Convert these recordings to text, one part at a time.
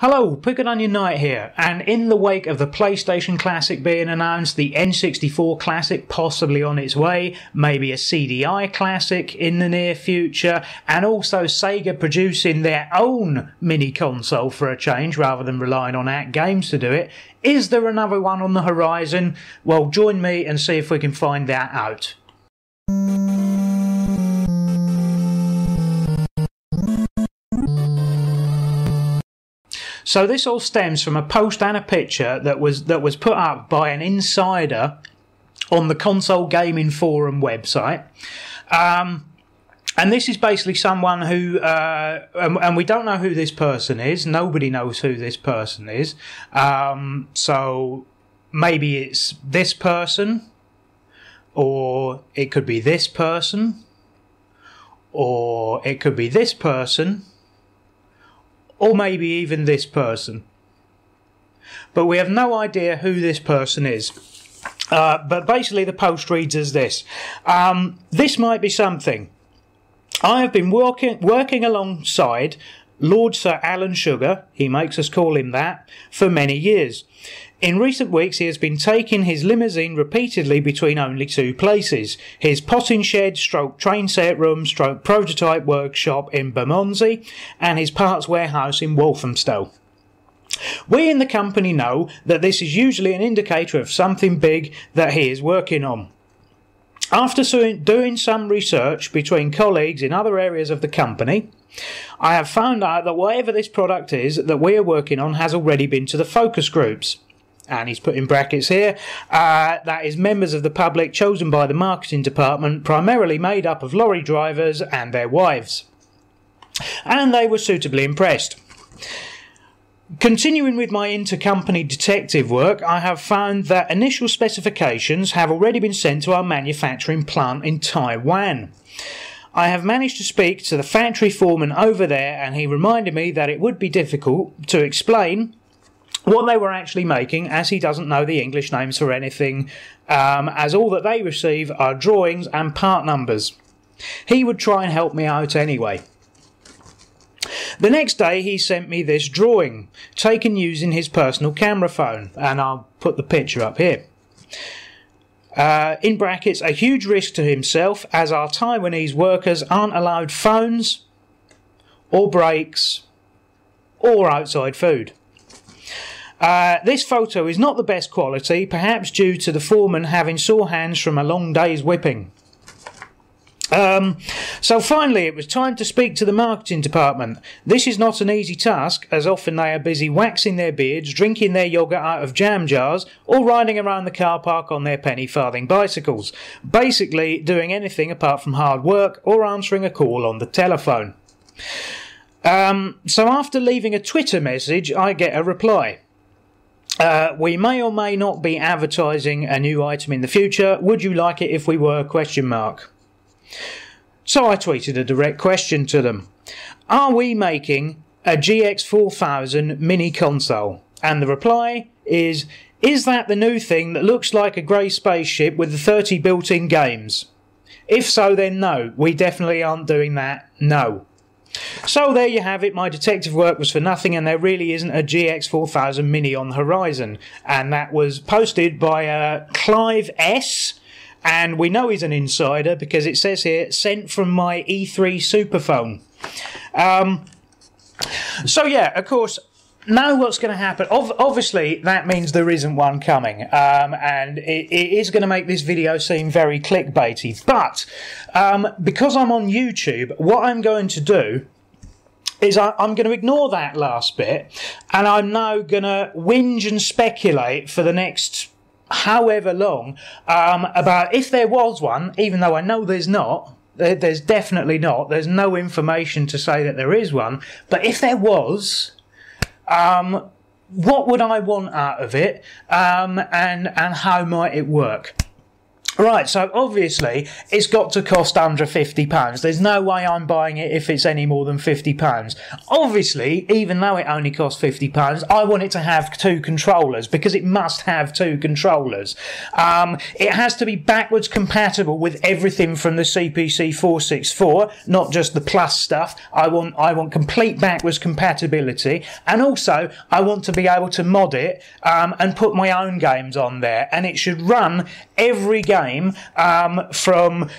Hello, Pickle Onion Knight here, and in the wake of the PlayStation Classic being announced, the N64 Classic possibly on its way, maybe a CDI Classic in the near future, and also Sega producing their own mini console for a change rather than relying on ACT Games to do it, is there another one on the horizon? Well, join me and see if we can find that out. So this all stems from a post and a picture that was put up by an insider on the Console Gaming Forum website. And this is basically someone who, and we don't know who this person is. Nobody knows who this person is. So maybe it's this person, or it could be this person, or it could be this person, or maybe even this person. But we have no idea who this person is. But basically the post reads as this. This might be something. I have been working alongside Lord Sir Alan Sugar, he makes us call him that, for many years. In recent weeks he has been taking his limousine repeatedly between only two places, his potting shed stroke train set room stroke prototype workshop in Bermondsey and his parts warehouse in Walthamstow. We in the company know that this is usually an indicator of something big that he is working on. After doing some research between colleagues in other areas of the company, I have found out that whatever this product is that we are working on has already been to the focus groups. And he's put in brackets here, that is members of the public chosen by the marketing department, primarily made up of lorry drivers and their wives. And they were suitably impressed. Continuing with my intercompany detective work, I have found that initial specifications have already been sent to our manufacturing plant in Taiwan. I have managed to speak to the factory foreman over there, and he reminded me that it would be difficult to explain what they were actually making, as he doesn't know the English names for anything, as all that they receive are drawings and part numbers. He would try and help me out anyway. The next day he sent me this drawing, taken using his personal camera phone, and I'll put the picture up here. In brackets, a huge risk to himself, as our Taiwanese workers aren't allowed phones, or breaks, or outside food. This photo is not the best quality, perhaps due to the foreman having sore hands from a long day's whipping. So finally it was time to speak to the marketing department. This is not an easy task, as often they are busy waxing their beards, drinking their yoghurt out of jam jars, or riding around the car park on their penny farthing bicycles. Basically doing anything apart from hard work or answering a call on the telephone. So after leaving a Twitter message I get a reply. We may or may not be advertising a new item in the future. Would you like it if we were? ? So I tweeted a direct question to them. Are we making a GX4000 mini console? And the reply is that the new thing that looks like a grey spaceship with the 30 built-in games? If so, then no. We definitely aren't doing that. No. So there you have it, my detective work was for nothing, and there really isn't a GX4000 Mini on the horizon. And that was posted by Clive S, and we know he's an insider because it says here, sent from my E3 Superphone. So yeah, of course, now what's going to happen, obviously that means there isn't one coming, and it is going to make this video seem very clickbaity, but because I'm on YouTube, what I'm going to do is I'm going to ignore that last bit, and I'm now going to whinge and speculate for the next however long about if there was one, even though I know there's not. There's definitely not. There's no information to say that there is one, but if there was, what would I want out of it, and how might it work? Right, so obviously it's got to cost under £50. There's no way I'm buying it if it's any more than £50. Obviously, even though it only costs £50, I want it to have 2 controllers, because it must have 2 controllers. It has to be backwards compatible with everything from the CPC 464, not just the Plus stuff. I want complete backwards compatibility, and also I want to be able to mod it and put my own games on there, and it should run every game from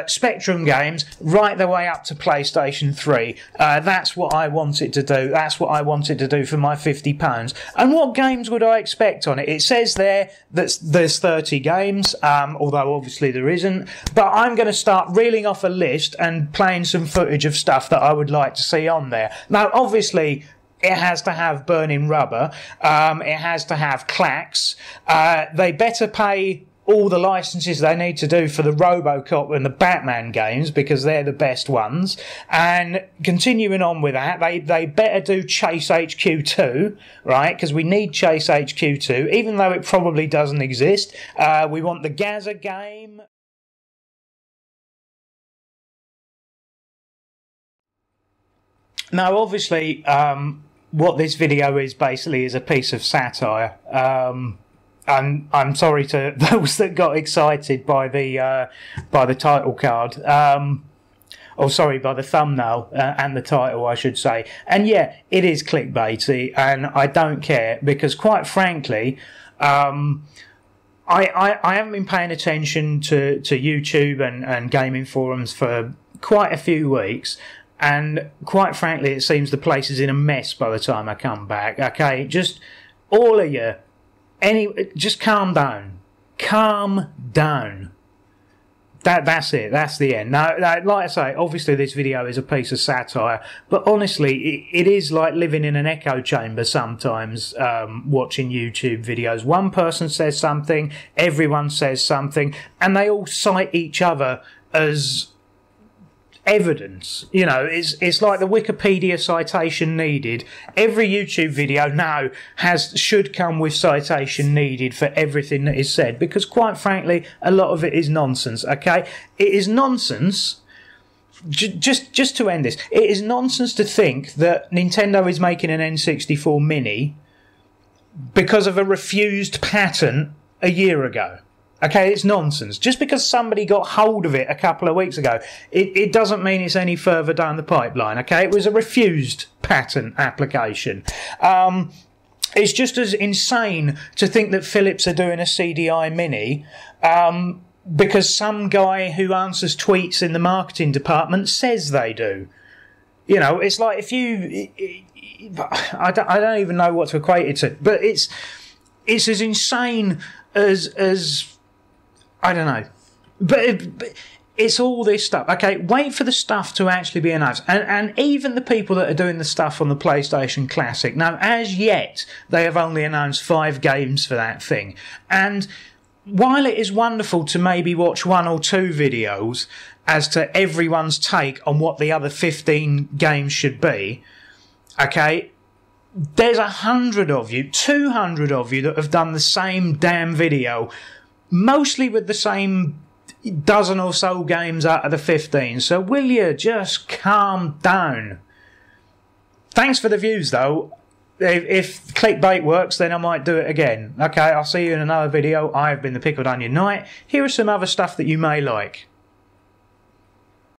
Spectrum games right the way up to PlayStation 3. That's what I want it to do. That's what I want it to do for my £50. And what games would I expect on it? It says there that there's 30 games, although obviously there isn't. But I'm going to start reeling off a list and playing some footage of stuff that I would like to see on there. Now, obviously, it has to have burning rubber. It has to have clacks. They better pay all the licenses they need to do for the RoboCop and the Batman games, because they're the best ones. And continuing on with that, they better do Chase HQ2, right? Because we need Chase HQ2, even though it probably doesn't exist. We want the Gaza game. Now, obviously, what this video is basically is a piece of satire. I'm sorry to those that got excited by the title card, or sorry, by the thumbnail and the title, I should say. And yeah, it is clickbaity, and I don't care, because quite frankly, I haven't been paying attention to YouTube and gaming forums for quite a few weeks. And quite frankly, it seems the place is in a mess by the time I come back. Okay, just all of you. Just calm down. Calm down. That's it. That's the end. Now, like I say, obviously this video is a piece of satire, but honestly, it is like living in an echo chamber sometimes, watching YouTube videos. One person says something, everyone says something, and they all cite each other as evidence. You know, it's like the Wikipedia citation needed. Every YouTube video now should come with citation needed for everything that is said, because quite frankly, a lot of it is nonsense. Okay, it is nonsense. Just to end this, it is nonsense to think that Nintendo is making an N64 Mini because of a refused patent a year ago. Okay, it's nonsense. Just because somebody got hold of it a couple of weeks ago, it doesn't mean it's any further down the pipeline, okay? It was a refused patent application. It's just as insane to think that Philips are doing a CDI Mini because some guy who answers tweets in the marketing department says they do. You know, it's like if you... I don't even know what to equate it to, but it's as insane as I don't know, but it's all this stuff. Okay, wait for the stuff to actually be announced, and even the people that are doing the stuff on the PlayStation Classic. Now, as yet, they have only announced 5 games for that thing, and while it is wonderful to maybe watch 1 or 2 videos as to everyone's take on what the other 15 games should be, okay, there's 100 of you, 200 of you that have done the same damn video, mostly with the same dozen or so games out of the 15. So will you just calm down? Thanks for the views, though. If clickbait works, then I might do it again. Okay, I'll see you in another video. I have been the Pickled Onion Knight. Here is some other stuff that you may like.